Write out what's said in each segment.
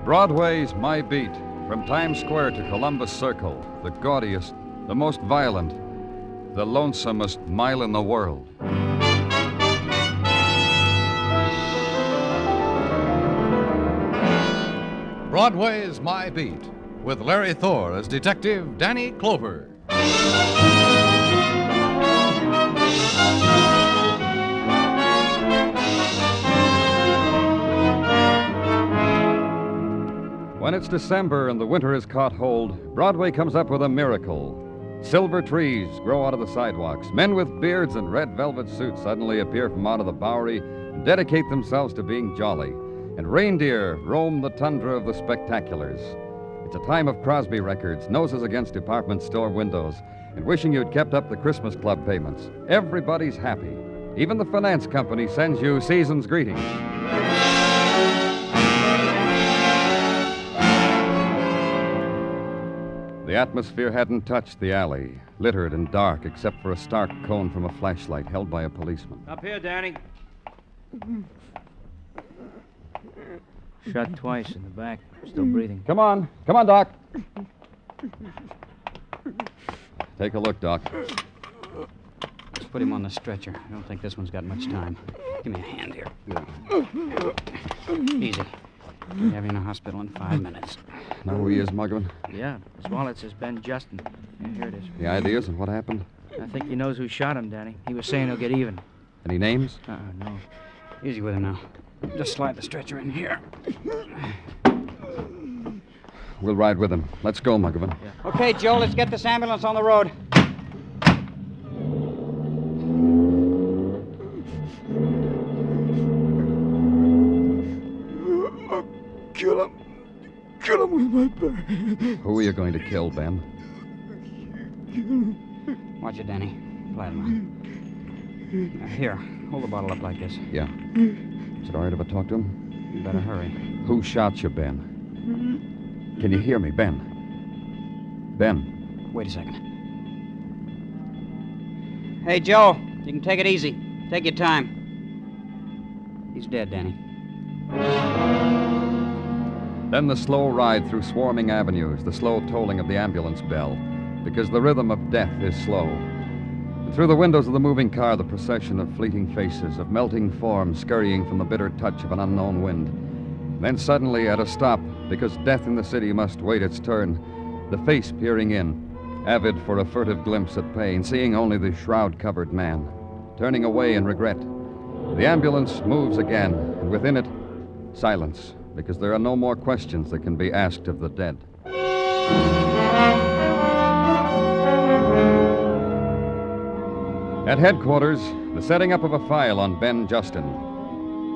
Broadway's My Beat, from Times Square to Columbus Circle, the gaudiest, the most violent, the lonesomest mile in the world. Broadway Is My Beat, with Larry Thor as Detective Danny Clover. When it's December and the winter has caught hold, Broadway comes up with a miracle. Silver trees grow out of the sidewalks. Men with beards and red velvet suits suddenly appear from out of the Bowery and dedicate themselves to being jolly. And reindeer roam the tundra of the spectaculars. It's a time of Crosby records, noses against department store windows, and wishing you'd kept up the Christmas Club payments. Everybody's happy. Even the finance company sends you season's greetings. The atmosphere hadn't touched the alley, littered and dark, except for a stark cone from a flashlight held by a policeman. Up here, Danny. Shot twice in the back. Still breathing. Come on, Doc. Take a look, Doc. Let's put him on the stretcher. I don't think this one's got much time. Give me a hand here. Easy. We'll have him in the hospital in 5 minutes. Know who he is, Muggavan? Yeah, his wallet says Ben Justin. Yeah, here it is. The ideas and what happened? I think he knows who shot him, Danny. He was saying he'll get even. Any names? No. Easy with him now. Just slide the stretcher in here. We'll ride with him. Let's go, Muggavan. Yeah. Okay, Joe, let's get this ambulance on the road. Kill him with my bare. Who are you going to kill, Ben? Watch it, Danny. Flat him out. Here, hold the bottle up like this. Yeah. Is it all right if I talk to him? You better hurry. Who shot you, Ben? Can you hear me, Ben? Ben? Wait a second. Hey, Joe, you can take it easy. Take your time. He's dead, Danny. Then the slow ride through swarming avenues, the slow tolling of the ambulance bell, because the rhythm of death is slow. And through the windows of the moving car, the procession of fleeting faces, of melting forms scurrying from the bitter touch of an unknown wind. Then suddenly, at a stop, because death in the city must wait its turn, the face peering in, avid for a furtive glimpse at pain, seeing only the shroud-covered man, turning away in regret. The ambulance moves again, and within it, silence, because there are no more questions that can be asked of the dead. At headquarters, the setting up of a file on Ben Justin.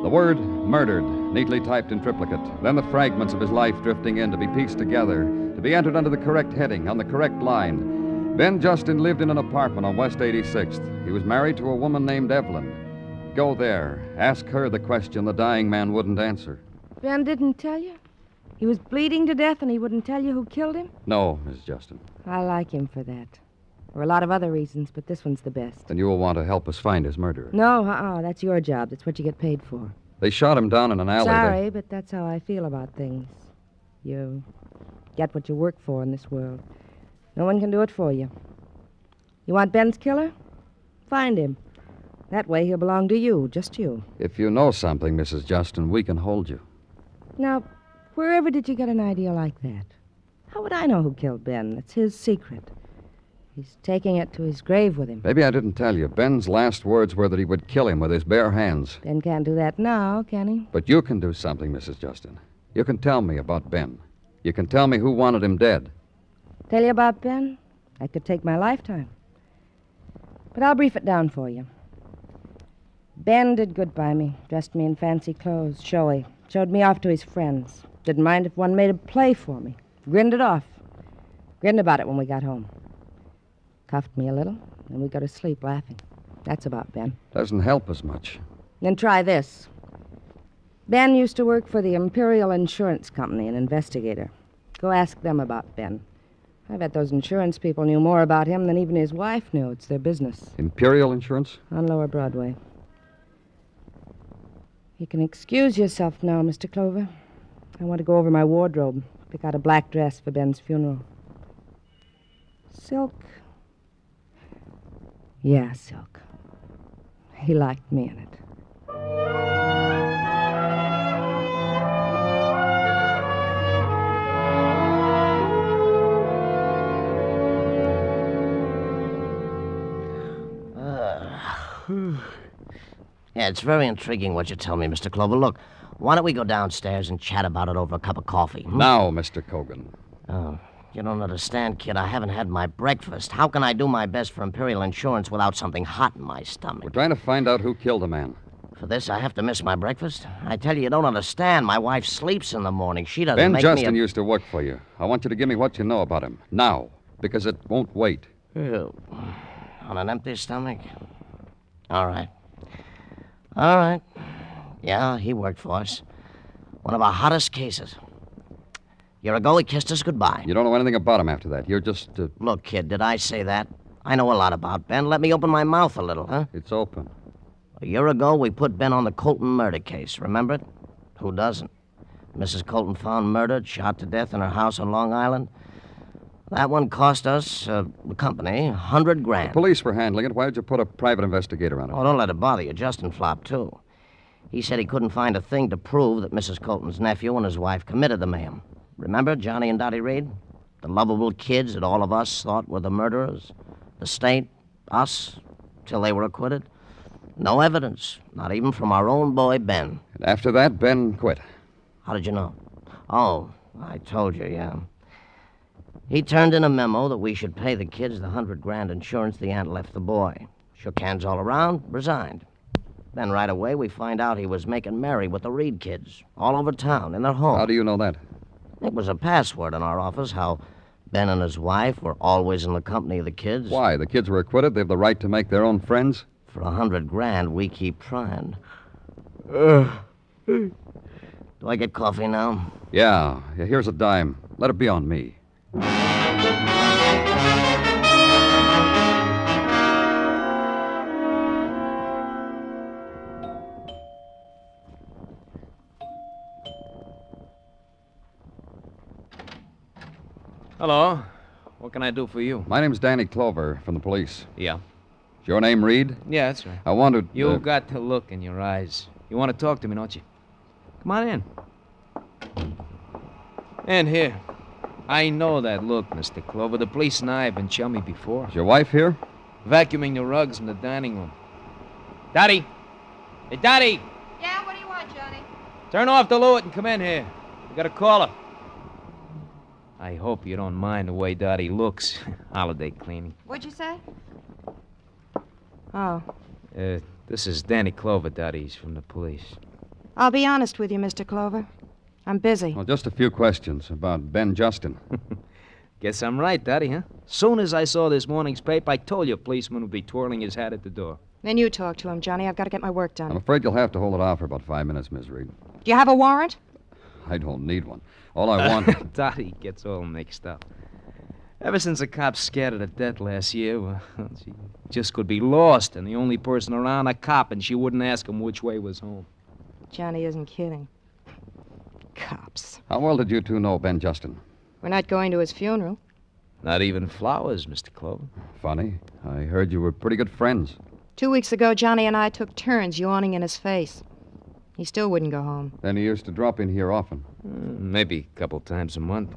The word murdered, neatly typed in triplicate. Then the fragments of his life drifting in to be pieced together, to be entered under the correct heading, on the correct line. Ben Justin lived in an apartment on West 86th. He was married to a woman named Evelyn. Go there. Ask her the question the dying man wouldn't answer. Ben didn't tell you? He was bleeding to death and he wouldn't tell you who killed him? No, Miss Justin. I like him for that. There are a lot of other reasons, but this one's the best. Then you will want to help us find his murderer. No, that's your job. That's what you get paid for. They shot him down in an alley. Sorry, but that's how I feel about things. You get what you work for in this world. No one can do it for you. You want Ben's killer? Find him. That way he'll belong to you, just you. If you know something, Mrs. Justin, we can hold you. Now, wherever did you get an idea like that? How would I know who killed Ben? It's his secret. He's taking it to his grave with him. Maybe I didn't tell you. Ben's last words were that he would kill him with his bare hands. Ben can't do that now, can he? But you can do something, Mrs. Justin. You can tell me about Ben. You can tell me who wanted him dead. Tell you about Ben? That could take my lifetime. But I'll brief it down for you. Ben did good by me. Dressed me in fancy clothes, showy. Showed me off to his friends. Didn't mind if one made a play for me. Grinned it off. Grinned about it when we got home. Cuffed me a little, and we go to sleep laughing. That's about Ben. Doesn't help us much. Then try this. Ben used to work for the Imperial Insurance Company, an investigator. Go ask them about Ben. I bet those insurance people knew more about him than even his wife knew. It's their business. Imperial Insurance? On Lower Broadway. You can excuse yourself now, Mr. Clover. I want to go over my wardrobe, pick out a black dress for Ben's funeral. Silk? Yeah, silk. He liked me in it. Yeah, it's very intriguing what you tell me, Mr. Clover. Look, why don't we go downstairs and chat about it over a cup of coffee? Now, Mr. Cogan. Oh, you don't understand, kid. I haven't had my breakfast. How can I do my best for Imperial Insurance without something hot in my stomach? We're trying to find out who killed the man. For this, I have to miss my breakfast? I tell you don't understand. My wife sleeps in the morning. She doesn't Ben make Justin me used to work for you. I want you to give me what you know about him. Now. Because it won't wait. Oh, on an empty stomach? All right. All right. Yeah, he worked for us. One of our hottest cases. A year ago, he kissed us goodbye. You don't know anything about him after that. You're just... Look, kid, did I say that? I know a lot about Ben. Let me open my mouth a little, huh? It's open. A year ago, we put Ben on the Colton murder case. Remember it? Who doesn't? Mrs. Colton found murdered, shot to death in her house on Long Island. That one cost us, the company, $100,000. The police were handling it. Why did you put a private investigator on it? Oh, don't let it bother you. Justin flopped, too. He said he couldn't find a thing to prove that Mrs. Colton's nephew and his wife committed the mayhem. Remember Johnny and Dottie Reed? The lovable kids that all of us thought were the murderers? The state, us, till they were acquitted? No evidence, not even from our own boy, Ben. And after that, Ben quit. How did you know? Oh, I told you, yeah. He turned in a memo that we should pay the kids the $100,000 insurance the aunt left the boy. Shook hands all around, resigned. Then right away we find out he was making merry with the Reed kids, all over town, in their home. How do you know that? It was a password in our office, how Ben and his wife were always in the company of the kids. Why? The kids were acquitted. They have the right to make their own friends. For $100,000, we keep trying. Do I get coffee now? Yeah. Here's a dime. Let it be on me. Hello. What can I do for you? My name's Danny Clover from the police. Yeah. Is your name Reed? Yeah, that's right. I wanted... You got the look in your eyes. You want to talk to me, don't you? Come on in. And here. I know that look, Mr. Clover. The police and I have been chummy before. Is your wife here? Vacuuming the rugs in the dining room. Dottie! Hey, Dottie! Yeah, what do you want, Johnny? Turn off the Lewitt and come in here. We got a caller. I hope you don't mind the way Dottie looks. Holiday cleaning. What'd you say? Oh. This is Danny Clover, Dottie. He's from the police. I'll be honest with you, Mr. Clover. I'm busy. Well, just a few questions about Ben Justin. Guess I'm right, Dottie, huh? Soon as I saw this morning's paper, I told you a policeman would be twirling his hat at the door. Then you talk to him, Johnny. I've got to get my work done. I'm afraid you'll have to hold it off for about 5 minutes, Miss Reed. Do you have a warrant? I don't need one. All I want... Dottie gets all mixed up. Ever since the cops scared her to death last year, well, she just could be lost, and the only person around a cop, and she wouldn't ask him which way was home. Johnny isn't kidding. Cops. How well did you two know Ben Justin? We're not going to his funeral. Not even flowers, Mr. Clover. Funny. I heard you were pretty good friends. 2 weeks ago, Johnny and I took turns yawning in his face. He still wouldn't go home. Then he used to drop in here often. Maybe a couple times a month.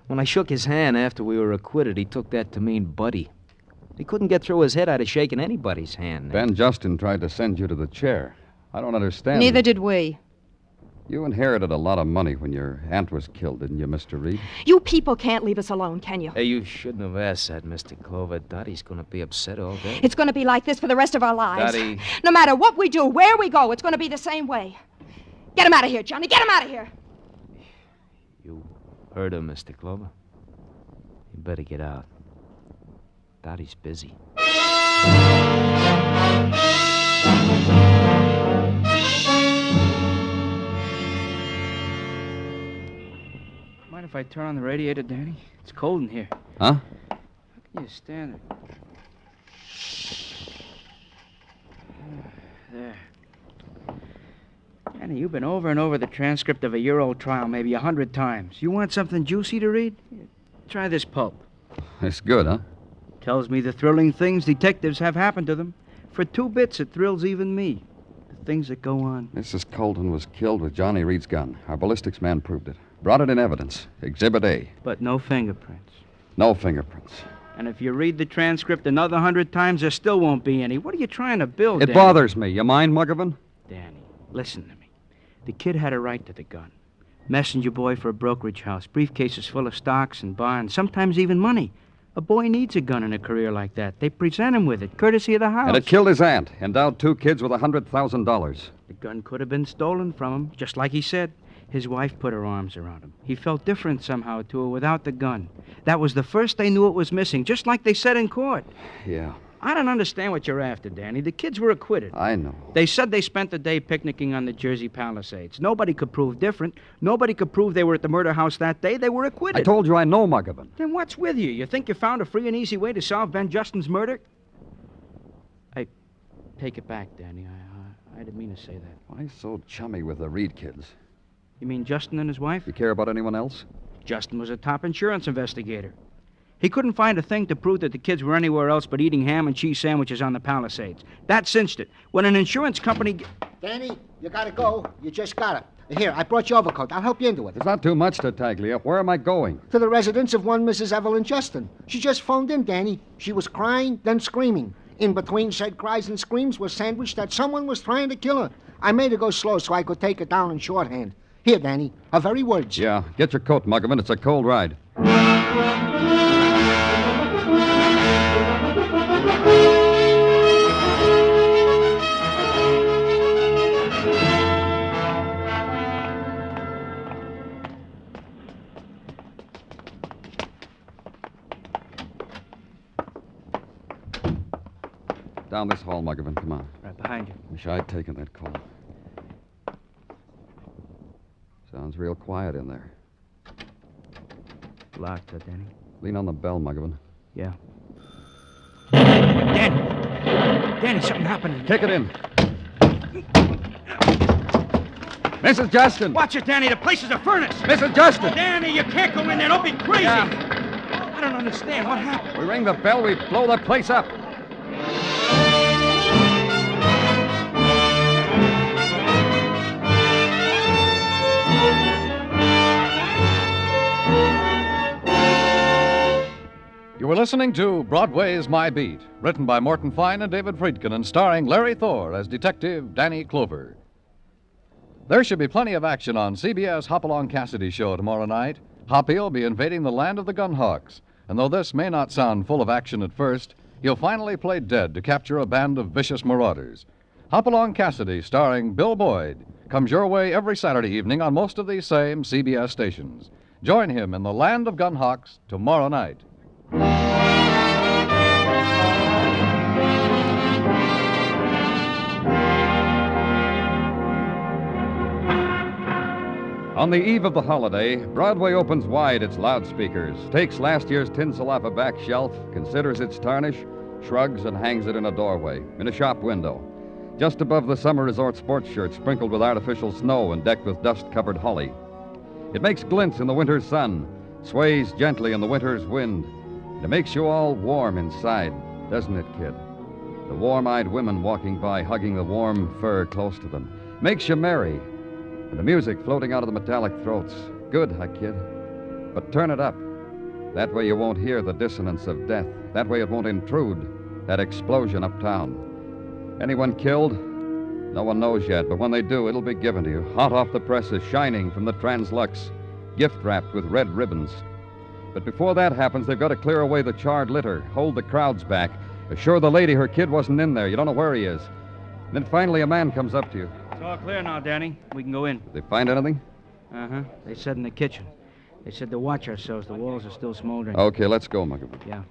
When I shook his hand after we were acquitted, he took that to mean buddy. He couldn't get through his head I'd have shaken anybody's hand. Ben Justin tried to send you to the chair. I don't understand. Neither did we. You inherited a lot of money when your aunt was killed, didn't you, Mr. Reed? You people can't leave us alone, can you? Hey, you shouldn't have asked that, Mr. Clover. Dottie's going to be upset all day. It's going to be like this for the rest of our lives. Dottie. No matter what we do, where we go, it's going to be the same way. Get him out of here, Johnny. Get him out of here. You heard him, Mr. Clover. You better get out. Dottie's busy. Mind if I turn on the radiator, Danny? It's cold in here. Huh? How can you stand it? There. Danny, you've been over and over the transcript of a year-old trial maybe 100 times. You want something juicy to read? Here, try this pulp. It's good, huh? Tells me the thrilling things detectives have happened to them. For 2 bits, it thrills even me. The things that go on. Mrs. Colton was killed with Johnny Reed's gun. Our ballistics man proved it. Brought it in evidence. Exhibit A. But no fingerprints. No fingerprints. And if you read the transcript another 100 times, there still won't be any. What are you trying to build, It Danny? bothers me. You mind, Muggavan? Danny, listen to me. The kid had a right to the gun. Messenger boy for a brokerage house. Briefcases full of stocks and bonds. Sometimes even money. A boy needs a gun in a career like that. They present him with it, courtesy of the house. And it killed his aunt. Endowed 2 kids with $100,000. The gun could have been stolen from him, just like he said. His wife put her arms around him. He felt different somehow to her without the gun. That was the first they knew it was missing, just like they said in court. Yeah, I don't understand what you're after, Danny. The kids were acquitted. I know. They said they spent the day picnicking on the Jersey Palisades. Nobody could prove different. Nobody could prove they were at the murder house that day. They were acquitted. I told you I know Muggavan. Then what's with you? You think you found a free and easy way to solve Ben Justin's murder? I take it back, Danny. I didn't mean to say that. Why so chummy with the Reed kids? You mean Justin and his wife? You care about anyone else? Justin was a top insurance investigator. He couldn't find a thing to prove that the kids were anywhere else but eating ham and cheese sandwiches on the Palisades. That cinched it. When an insurance company... Danny, you gotta go. You just gotta. Here, I brought your overcoat. I'll help you into it. There's not too much to Taglia. Where am I going? To the residence of one Mrs. Evelyn Justin. She just phoned in, Danny. She was crying, then screaming. In between said cries and screams was sandwiched that someone was trying to kill her. I made her go slow so I could take her down in shorthand. Here, Danny, her very words. Yeah, get your coat, Muggavan. It's a cold ride. Down this hall, Muggavan. Come on. Right behind you. Wish I'd taken that call. Sounds real quiet in there. Locked, Danny. Lean on the bell, Muggavan. Yeah. Danny, something happened. Kick it in. Mrs. Justin! Watch it, Danny. The place is a furnace. Mrs. Justin! Danny, you can't go in there. Don't be crazy. Yeah. I don't understand. What happened? We ring the bell, we blow the place up. You were listening to Broadway Is My Beat, written by Morton Fine and David Friedkin and starring Larry Thor as Detective Danny Clover. There should be plenty of action on CBS Hopalong Cassidy show tomorrow night. Hoppy will be invading the land of the Gunhawks, and though this may not sound full of action at first, he'll finally play dead to capture a band of vicious marauders. Hopalong Cassidy, starring Bill Boyd, comes your way every Saturday evening on most of these same CBS stations. Join him in the land of Gunhawks tomorrow night. On the eve of the holiday, Broadway opens wide its loudspeakers, takes last year's tinsel off a back shelf, considers its tarnish, shrugs, and hangs it in a doorway, in a shop window, just above the summer resort sports shirt sprinkled with artificial snow and decked with dust-covered holly. It makes glints in the winter's sun, sways gently in the winter's wind. It makes you all warm inside, doesn't it, kid? The warm-eyed women walking by, hugging the warm fur close to them. Makes you merry. And the music floating out of the metallic throats. Good, huh, kid? But turn it up. That way you won't hear the dissonance of death. That way it won't intrude that explosion uptown. Anyone killed? No one knows yet, but when they do, it'll be given to you, hot off the presses, shining from the Translux, gift-wrapped with red ribbons. But before that happens, they've got to clear away the charred litter, hold the crowds back, assure the lady her kid wasn't in there. You don't know where he is. And then finally a man comes up to you. It's all clear now, Danny. We can go in. Did they find anything? Uh-huh. They said in the kitchen. They said to watch ourselves. The walls are still smoldering. Okay, let's go, Muggavan. Yeah.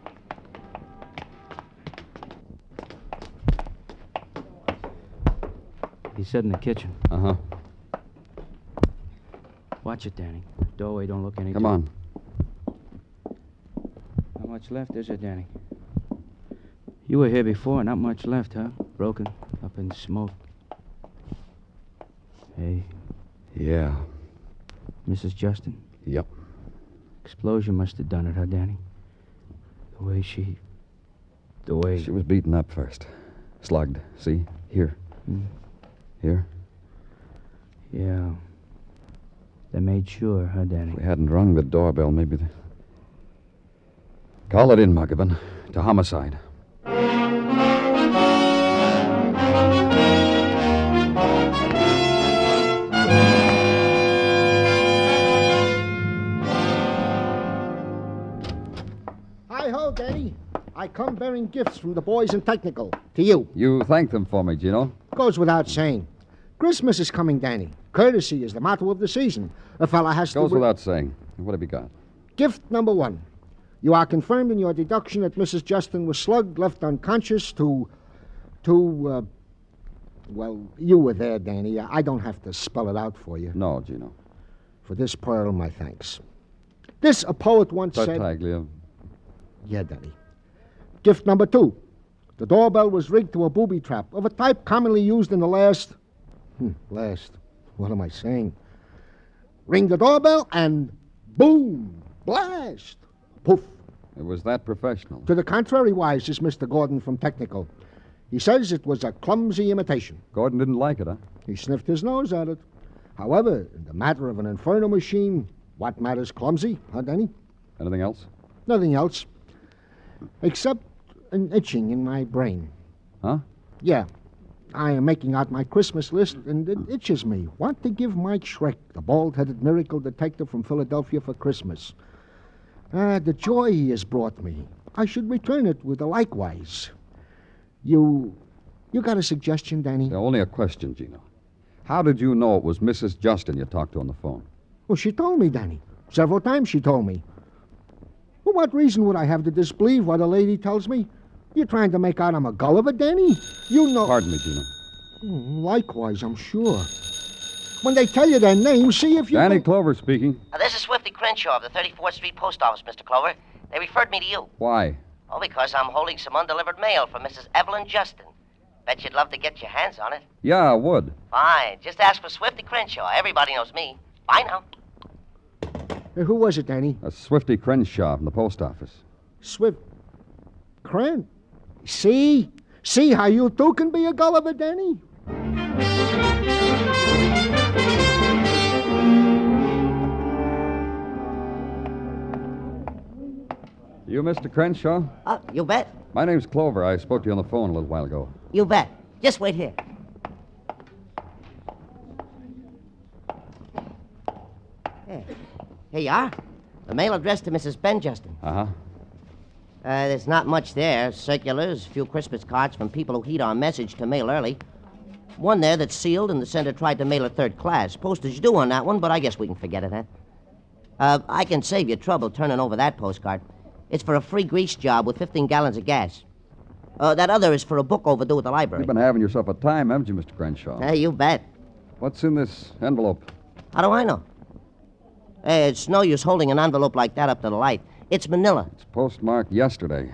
He said in the kitchen. Uh-huh. Watch it, Danny. doorway don't look any Come good. on. Not much left, is there, Danny? You were here before. Not much left, huh? Broken, up in smoke. Hey, Yeah. Mrs. Justin? Yep. Explosion must have done it, huh, Danny? The way she... The way... She was beaten up first. Slugged. See? Here. Here. Yeah. They made sure, huh, Danny? If we hadn't rung the doorbell, maybe the... Call it in, Muggavan. To homicide. Hi-ho, Danny. I come bearing gifts from the boys in technical. To you. You thank them for me, Gino. Goes without saying. Christmas is coming, Danny. Courtesy is the motto of the season. A fella has to... Goes without saying. What have you got? Gift number 1. You are confirmed in your deduction that Mrs. Justin was slugged, left unconscious well, you were there, Danny. I don't have to spell it out for you. No, Gino. For this pearl, my thanks. This, a poet once said... Tartaglia. Yeah, Danny. Gift number 2. The doorbell was rigged to a booby trap of a type commonly used in the last... What am I saying? Ring the doorbell and boom! Blast! Poof! It was that professional. To the contrary, wise is Mr. Gordon from Technical. He says it was a clumsy imitation. Gordon didn't like it, huh? He sniffed his nose at it. However, in the matter of an inferno machine, what matters clumsy, huh, Danny? Anything else? Nothing else. Except an itching in my brain. Huh? Yeah. I am making out my Christmas list, and it itches me. Want to give Mike Schreck, the bald-headed miracle detective from Philadelphia, for Christmas. The joy he has brought me. I should return it with a likewise. You got a suggestion, Danny? Only a question, Gino. How did you know it was Mrs. Justin you talked to on the phone? Well, she told me, Danny. Several times she told me. Well, what reason would I have to disbelieve what a lady tells me? You're trying to make out I'm a Gulliver, Danny? You know... Pardon me, Gino. Likewise, I'm sure. When they tell you their name, see if you... Danny Clover speaking. This is Swifty Crenshaw of the 34th Street Post Office, Mr. Clover. They referred me to you. Why? Oh, because I'm holding some undelivered mail from Mrs. Evelyn Justin. Bet you'd love to get your hands on it. Yeah, I would. Fine. Just ask for Swifty Crenshaw. Everybody knows me. Bye now. Who was it, Danny? That's Swifty Crenshaw from the post office. Swift... Cren? See? See how you two can be a Gulliver, Danny? You Mr. Crenshaw? You bet. My name's Clover. I spoke to you on the phone a little while ago. You bet. Just wait here. Here you are. The mail addressed to Mrs. Ben Justin. Uh-huh. There's not much there. Circulars, a few Christmas cards from people who heed our message to mail early. One there that's sealed, and the sender tried to mail it third class. Postage due on that one, but I guess we can forget it, huh? I can save you trouble turning over that postcard. It's for a free grease job with 15 gallons of gas. That other is for a book overdue at the library. You've been having yourself a time, haven't you, Mr. Crenshaw? Hey, you bet. What's in this envelope? How do I know? It's no use holding an envelope like that up to the light. It's manila. It's postmarked yesterday.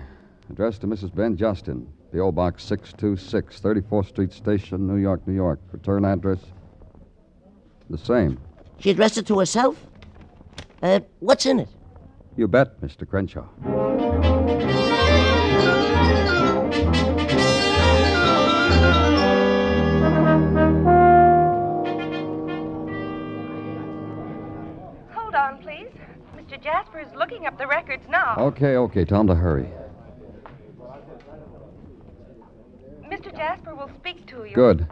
Addressed to Mrs. Ben Justin. P.O. Box 626, 34th Street Station, New York, New York. Return address? The same. She addressed it to herself? What's in it? You bet, Mr. Crenshaw. Hold on, please. Mr. Jasper is looking up the records now. Okay. Tell him to hurry. Mr. Jasper will speak to you. Good.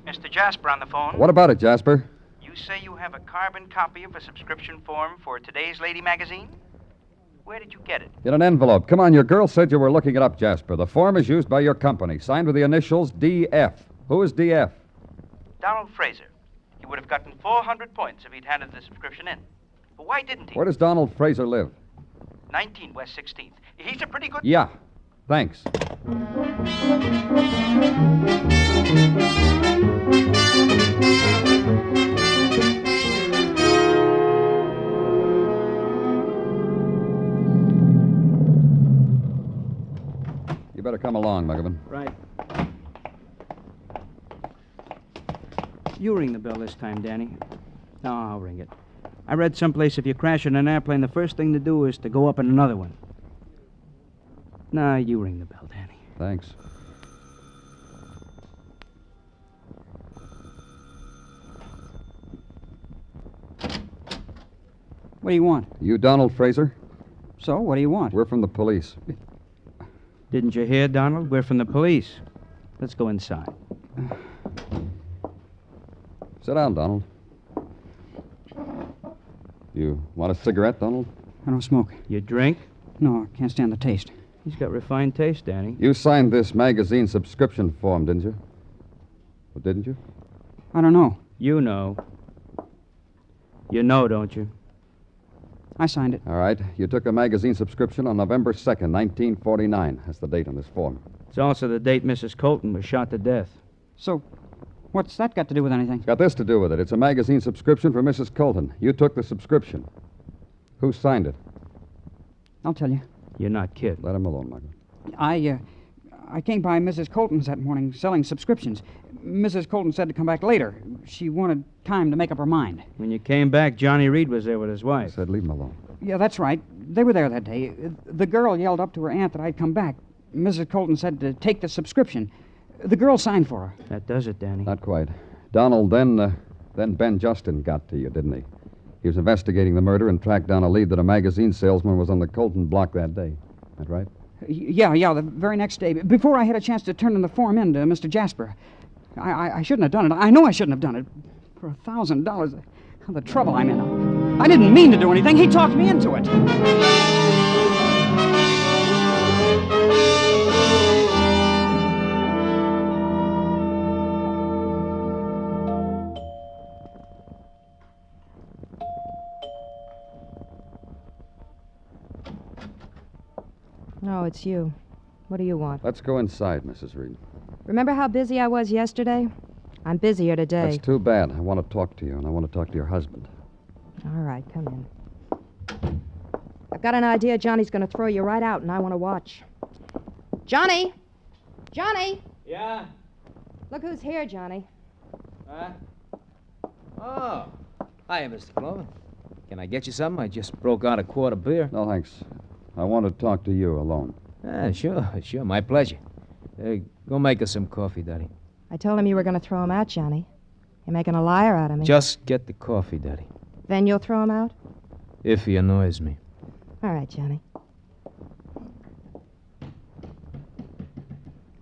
Mr. Jasper on the phone. What about it, Jasper? You say you have a carbon copy of a subscription form for today's Lady magazine? Where did you get it? In an envelope. Come on, your girl said you were looking it up, Jasper. The form is used by your company, signed with the initials DF. Who is DF? Donald Fraser. He would have gotten 400 points if he'd handed the subscription in. But why didn't he? Where does Donald Fraser live? 19 West 16th. He's a pretty good... Yeah. Thanks. better come along, Muggavan. Right. You ring the bell this time, Danny. No, I'll ring it. I read someplace if you crash in an airplane, the first thing to do is to go up in another one. Nah, you ring the bell, Danny. Thanks. What do you want? You Donald Fraser? So, what do you want? We're from the police. Didn't you hear, Donald? We're from the police. Let's go inside. Sit down, Donald. You want a cigarette, Donald? I don't smoke. You drink? No, I can't stand the taste. He's got refined taste, Danny. You signed this magazine subscription form, didn't you? Well, didn't you? I don't know. You know. You know, don't you? I signed it. All right. You took a magazine subscription on November 2nd, 1949. That's the date on this form. It's also the date Mrs. Colton was shot to death. So, what's that got to do with anything? It's got this to do with it. It's a magazine subscription for Mrs. Colton. You took the subscription. Who signed it? I'll tell you. You're not kidding. Let him alone, Michael. I came by Mrs. Colton's that morning selling subscriptions. Mrs. Colton said to come back later. She wanted time to make up her mind. When you came back, Johnny Reed was there with his I wife. said leave him alone. Yeah, that's right. They were there that day. The girl yelled up to her aunt that I'd come back. Mrs. Colton said to take the subscription. The girl signed for her. That does it, Danny. Not quite. Donald, then Ben Justin got to you, didn't he? He was investigating the murder and tracked down a lead that a magazine salesman was on the Colton block that day. That right? Yeah, the very next day. Before I had a chance to turn in the form in to Mr. Jasper. I shouldn't have done it. I know I shouldn't have done it. For $1,000, the trouble I'm in. I didn't mean to do anything. He talked me into it. No, it's you. What do you want? Let's go inside, Mrs. Reed. Remember how busy I was yesterday? I'm busier today. That's too bad. I want to talk to you, and I want to talk to your husband. All right, come in. I've got an idea Johnny's going to throw you right out, and I want to watch. Johnny! Johnny! Yeah? Look who's here, Johnny. Huh? Oh. Hiya, Mr. Clover. Can I get you something? I just broke out a quart of beer. No, thanks. I want to talk to you alone. Sure. My pleasure. Go make us some coffee, Daddy. I told him you were going to throw him out, Johnny. You're making a liar out of me. Just get the coffee, Daddy. Then you'll throw him out? If he annoys me. All right, Johnny.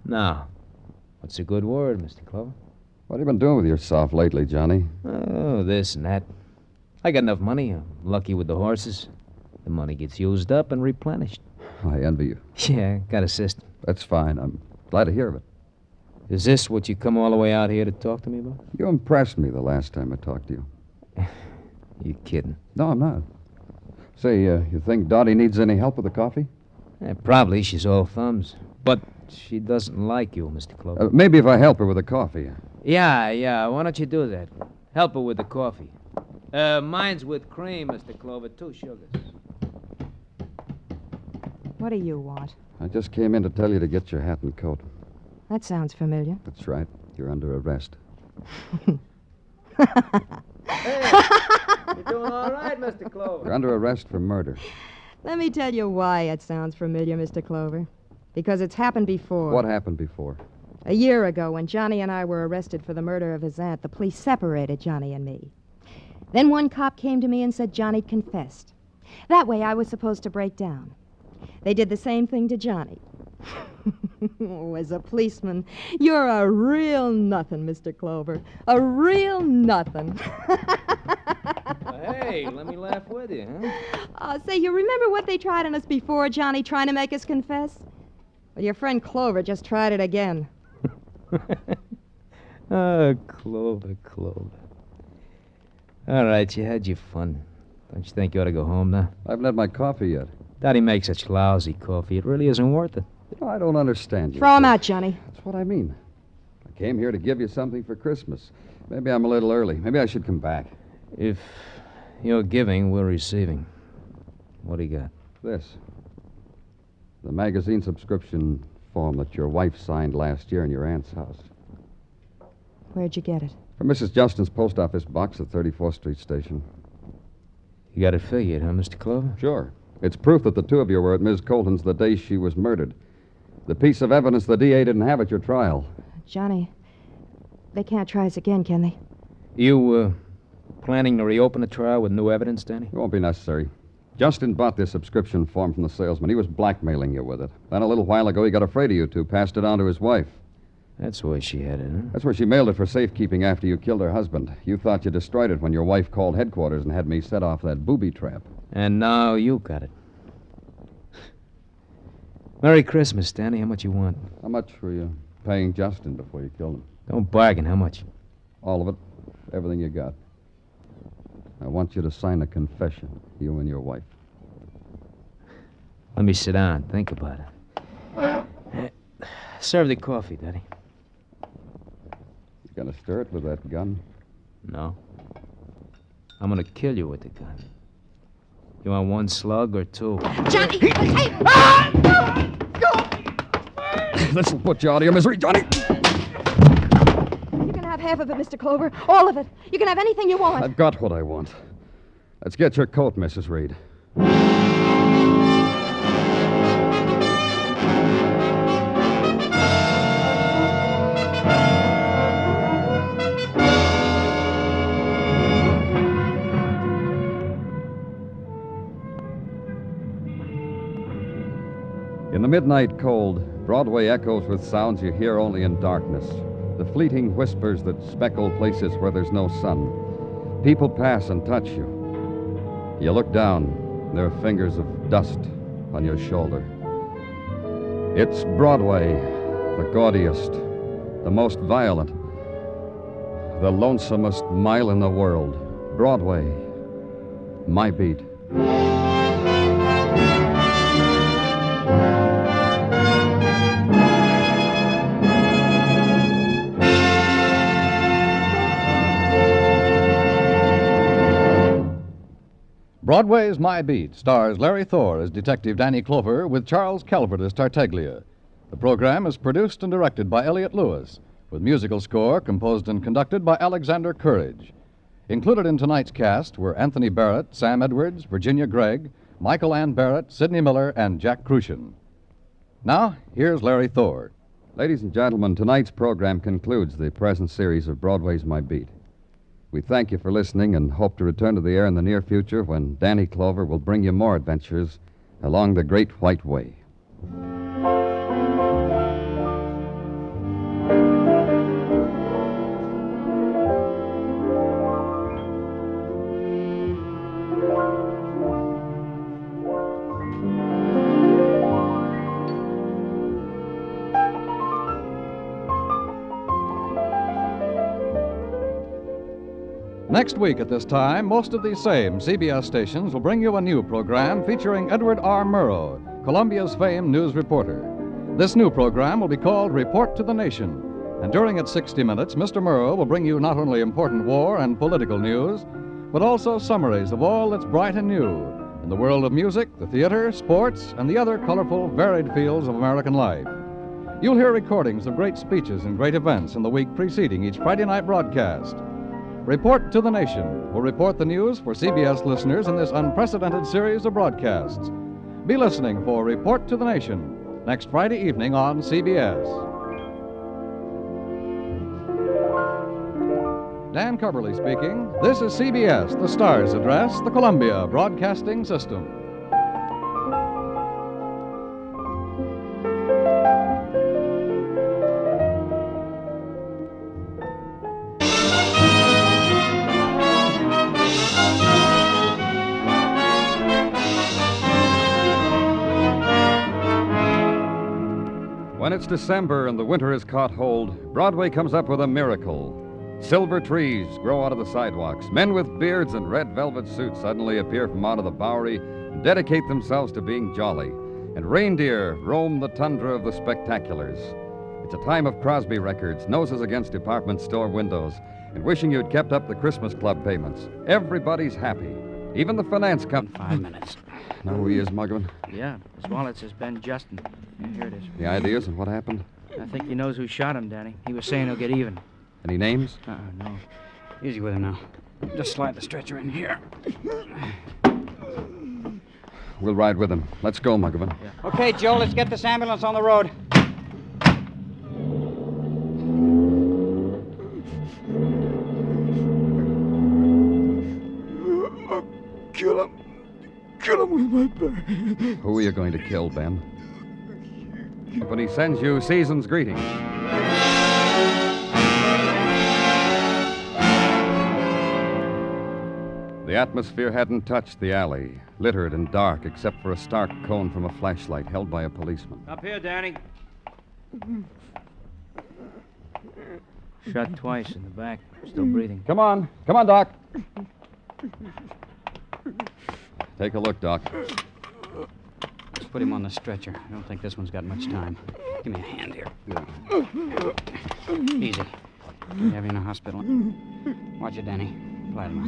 Now, what's a good word, Mr. Clover? What have you been doing with yourself lately, Johnny? Oh, this and that. I got enough money. I'm lucky with the horses. The money gets used up and replenished. I envy you. Yeah, got a system. That's fine. I'm glad to hear of it. Is this what you come all the way out here to talk to me about? You impressed me the last time I talked to you. You kidding? No, I'm not. Say, you think Dottie needs any help with the coffee? Probably. She's all thumbs. But she doesn't like you, Mr. Clover. Maybe if I help her with the coffee. Yeah. Why don't you do that? Help her with the coffee. Mine's with cream, Mr. Clover. 2 sugars. What do you want? I just came in to tell you to get your hat and coat. That sounds familiar. That's right. You're under arrest. Hey, you're doing all right, Mr. Clover. You're under arrest for murder. Let me tell you why it sounds familiar, Mr. Clover. Because it's happened before. What happened before? A year ago, when Johnny and I were arrested for the murder of his aunt, the police separated Johnny and me. Then one cop came to me and said Johnny'd confessed. That way I was supposed to break down. They did the same thing to Johnny. Oh, as a policeman, you're a real nothing, Mr. Clover. A real nothing. Hey, let me laugh with you, huh? Say, you remember what they tried on us before, Johnny, trying to make us confess? Well, your friend Clover just tried it again. Oh, Clover. All right, you had your fun. Don't you think you ought to go home now? I haven't had my coffee yet. Daddy makes such lousy coffee. It really isn't worth it. You know, I don't understand you. Throw him out, Johnny. That's what I mean. I came here to give you something for Christmas. Maybe I'm a little early. Maybe I should come back. If you're giving, we're receiving. What do you got? This. The magazine subscription form that your wife signed last year in your aunt's house. Where'd you get it? From Mrs. Justin's post office box at 34th Street Station. You got it figured, huh, Mr. Clover? Sure. It's proof that the two of you were at Ms. Colton's the day she was murdered. The piece of evidence the DA didn't have at your trial. Johnny, they can't try us again, can they? You, planning to reopen the trial with new evidence, Danny? It won't be necessary. Justin bought this subscription form from the salesman. He was blackmailing you with it. Then a little while ago, he got afraid of you two, passed it on to his wife. That's where she had it, huh? That's where she mailed it for safekeeping after you killed her husband. You thought you destroyed it when your wife called headquarters and had me set off that booby trap. And now you got it. Merry Christmas, Danny. How much you want? How much were you paying Justin before you killed him? Don't bargain. How much? All of it. Everything you got. I want you to sign a confession, you and your wife. Let me sit down. Think about it. Serve the coffee, Daddy. You gonna stir it with that gun? No. I'm gonna kill you with the gun. You want one slug or two? Johnny! Hey! This'll put you out of your misery, Johnny. You can have half of it, Mr. Clover. All of it. You can have anything you want. I've got what I want. Let's get your coat, Mrs. Reed. In the midnight cold, Broadway echoes with sounds you hear only in darkness. The fleeting whispers that speckle places where there's no sun. People pass and touch you. You look down, there are fingers of dust on your shoulder. It's Broadway, the gaudiest, the most violent, the lonesomest mile in the world. Broadway, my beat. Broadway Is My Beat stars Larry Thor as Detective Danny Clover with Charles Calvert as Tartaglia. The program is produced and directed by Elliott Lewis, with musical score composed and conducted by Alexander Courage. Included in tonight's cast were Anthony Barrett, Sam Edwards, Virginia Gregg, Michael Ann Barrett, Sidney Miller, and Jack Crucian. Now, here's Larry Thor. Ladies and gentlemen, tonight's program concludes the present series of Broadway's My Beat. We thank you for listening and hope to return to the air in the near future when Danny Clover will bring you more adventures along the Great White Way. Next week at this time, most of these same CBS stations will bring you a new program featuring Edward R. Murrow, Columbia's famed news reporter. This new program will be called Report to the Nation, and during its 60 minutes, Mr. Murrow will bring you not only important war and political news, but also summaries of all that's bright and new in the world of music, the theater, sports, and the other colorful, varied fields of American life. You'll hear recordings of great speeches and great events in the week preceding each Friday night broadcast. Report to the Nation will report the news for CBS listeners in this unprecedented series of broadcasts. Be listening for Report to the Nation next Friday evening on CBS. Dan Coverly speaking. This is CBS, the Star's Address, the Columbia Broadcasting System. When it's December and the winter has caught hold, Broadway comes up with a miracle. Silver trees grow out of the sidewalks. Men with beards and red velvet suits suddenly appear from out of the Bowery and dedicate themselves to being jolly. And reindeer roam the tundra of the spectaculars. It's a time of Crosby records, noses against department store windows, and wishing you'd kept up the Christmas Club payments. Everybody's happy. Even the finance company. 5 minutes. Know who he is, Muggavan? Yeah, his wallet says Ben Justin. Yeah, here it is. The ideas and what happened? I think he knows who shot him, Danny. He was saying he'll get even. Any names? No. Easy with him now. Just slide the stretcher in here. We'll ride with him. Let's go, Muggavan. Yeah. Okay, Joe, let's get this ambulance on the road. Kill him. Kill him with my bare hands. Who are you going to kill, Ben? When he sends you season's greetings. The atmosphere hadn't touched the alley, littered and dark except for a stark cone from a flashlight held by a policeman. Up here, Danny. Shot twice in the back. Still breathing. Come on, Doc. Take a look, Doc. Let's put him on the stretcher. I don't think this one's got much time. Give me a hand here. Easy. We have you in the hospital. Watch it, Danny. Plasma.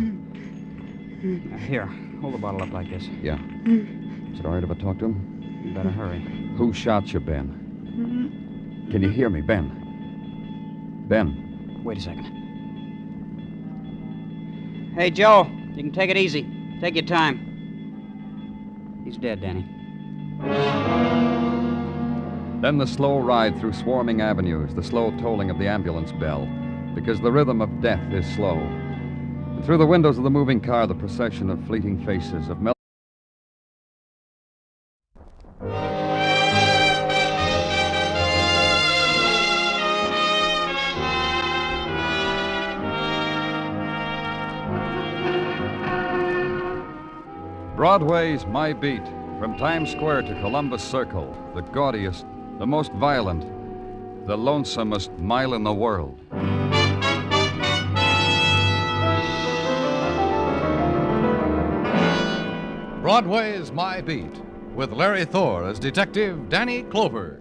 Here, hold the bottle up like this. Yeah. Is it all right if I talk to him? You better hurry. Who shot you, Ben? Can you hear me, Ben? Ben. Wait a second. Hey, Joe, you can take it easy. Take your time. He's dead, Danny. Then the slow ride through swarming avenues, the slow tolling of the ambulance bell, because the rhythm of death is slow. And through the windows of the moving car, the procession of fleeting faces, of Broadway Is My Beat, from Times Square to Columbus Circle, the gaudiest, the most violent, the lonesomest mile in the world. Broadway Is My Beat, with Larry Thor as Detective Danny Clover.